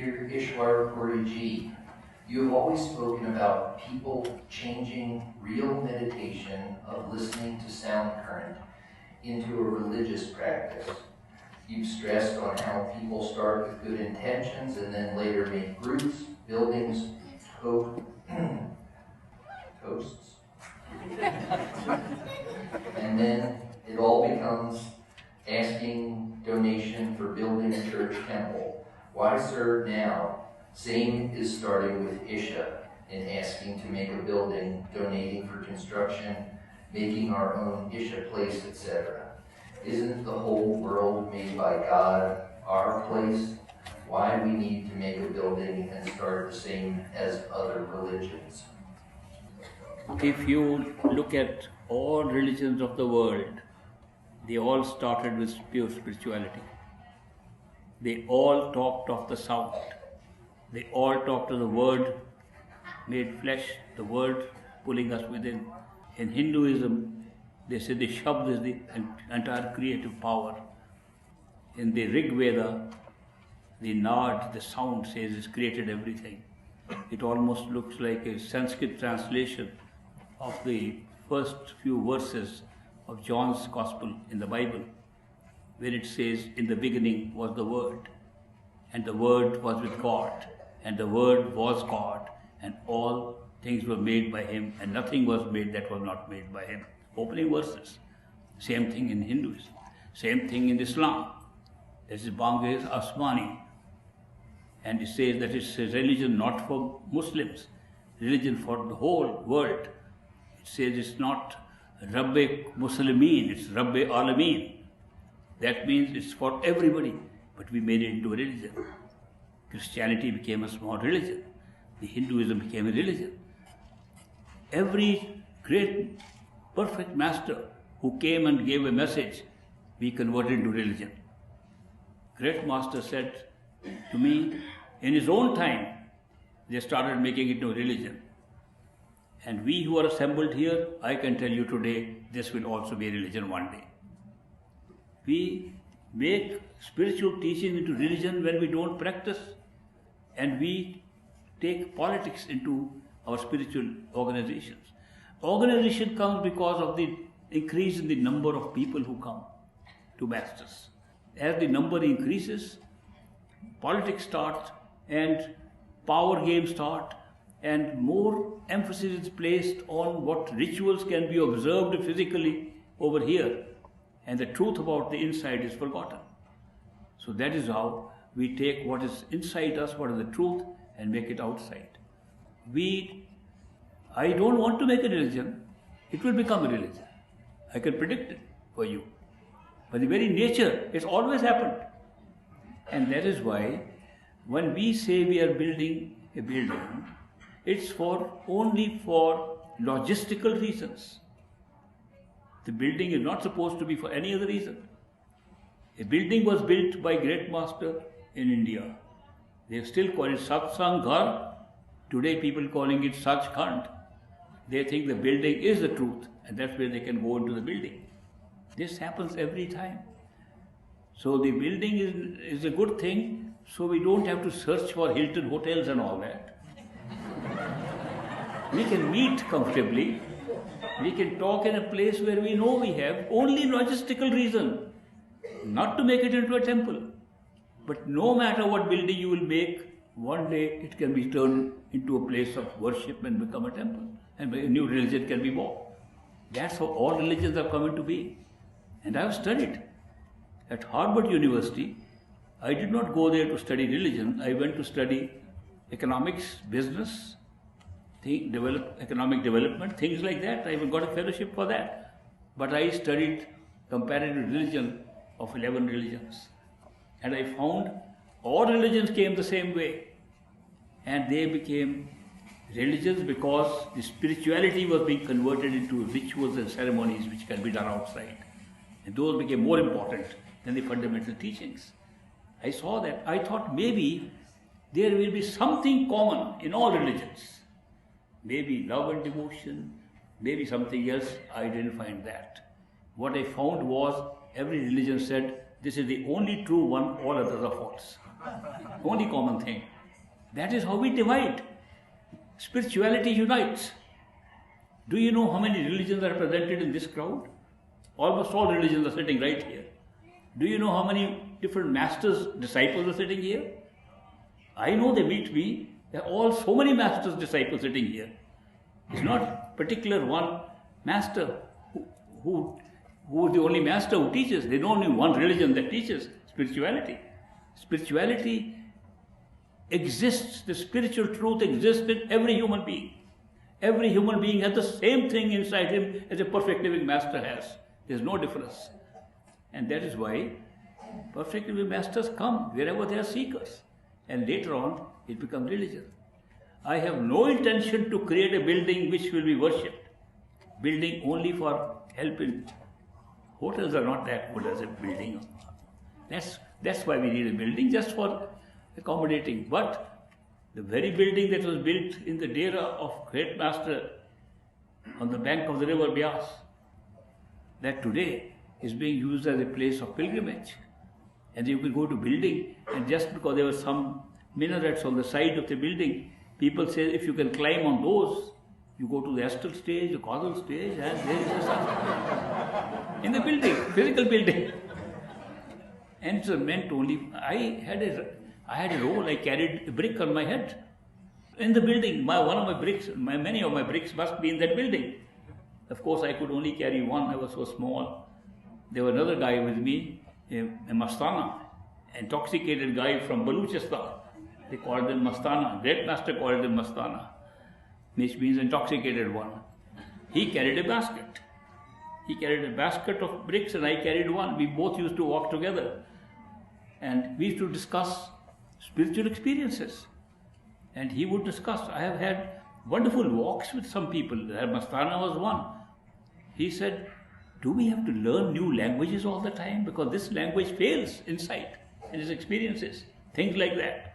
Dear Ishwar Puriji, you have always spoken about people changing real meditation of listening to sound current into a religious practice. You've stressed on how people start with good intentions and then later make groups, buildings, toasts. And then it all becomes asking donation for building a church temple. Why serve now? Same is starting with Isha and asking to make a building, donating for construction, making our own Isha place, etc. Isn't the whole world made by God our place? Why we need to make a building and start the same as other religions? If you look at all religions of the world, they all started with pure spirituality. They all talked of the sound. They all talked of the word made flesh, the word pulling us within. In Hinduism, they say the Shabd is the entire creative power. In the Rig Veda, the Nad, the sound, says it's created everything. It almost looks like a Sanskrit translation of the first few verses of John's Gospel in the Bible, where it says, in the beginning was the Word, and the Word was with God, and the Word was God, and all things were made by Him, and nothing was made that was not made by Him. Opening verses. Same thing in Hinduism. Same thing in Islam. This is Bangladesh Asmani. And it says that it's a religion not for Muslims, religion for the whole world. It says it's not Rabbe Muslimin, it's Rabbe Alameen. That means it's for everybody, but we made it into a religion. Christianity became a small religion. The Hinduism became a religion. Every great, perfect master who came and gave a message, we converted into religion. Great master said to me, in his own time, they started making it into a religion. And we who are assembled here, I can tell you today, this will also be a religion one day. We make spiritual teaching into religion when we don't practice, and we take politics into our spiritual organizations. Organization comes because of the increase in the number of people who come to masters. As the number increases, politics starts and power games start, and more emphasis is placed on what rituals can be observed physically over here, and the truth about the inside is forgotten. So that is how we take what is inside us, what is the truth, and make it outside. I don't want to make a religion, it will become a religion. I can predict it for you. By the very nature, it's always happened. And that is why when we say we are building a building, it's only for logistical reasons. The building is not supposed to be for any other reason. A building was built by great master in India. They still call it Satsang Ghar. Today people calling it Sachkhand. They think the building is the truth, and that's where they can go into the building. This happens every time. So the building is a good thing, so we don't have to search for Hilton hotels and all that. We can meet comfortably. We can talk in a place where we know we have only logistical reason, not to make it into a temple. But no matter what building you will make, one day it can be turned into a place of worship and become a temple, and a new religion can be born. That's how all religions have come into being. And I have studied at Harvard University. I did not go there to study religion. I went to study economics, business, economic development, things like that. I even got a fellowship for that. But I studied comparative religion of 11 religions. And I found all religions came the same way. And they became religions because the spirituality was being converted into rituals and ceremonies which can be done outside. And those became more important than the fundamental teachings. I saw that. I thought maybe there will be something common in all religions. Maybe love and devotion, maybe something else. I didn't find that. What I found was every religion said, this is the only true one, all others are false. Only common thing. That is how we divide. Spirituality unites. Do you know how many religions are represented in this crowd? Almost all religions are sitting right here. Do you know how many different masters, disciples are sitting here? I know they meet me. There are all so many masters, disciples sitting here. It's not particular one master who is the only master who teaches. There's only one religion that teaches spirituality. Spirituality exists, the spiritual truth exists in every human being. Every human being has the same thing inside him as a perfect living master has. There's no difference. And that is why perfect living masters come wherever they are seekers. And later on, it becomes religion. I have no intention to create a building which will be worshipped. Building only for helping. Hotels are not that good as a building. That's why we need a building, just for accommodating. But the very building that was built in the Dera of Great Master on the bank of the river Byas, that today is being used as a place of pilgrimage. And you could go to building, and just because there were some minarets on the side of the building, people say if you can climb on those, you go to the astral stage, the causal stage, and there is a sun. In the building, physical building. And it's meant only, I had a role, I carried a brick on my head. In the building, many of my bricks must be in that building. Of course, I could only carry one, I was so small. There was another guy with me, a Mastana, intoxicated guy from Baluchistan. They called him Mastana. Great Master called him Mastana, which means intoxicated one. He carried a basket. He carried a basket of bricks and I carried one. We both used to walk together. And we used to discuss spiritual experiences. And he would discuss. I have had wonderful walks with some people. Mastana was one. He said, do we have to learn new languages all the time? Because this language fails inside in his experiences. Things like that.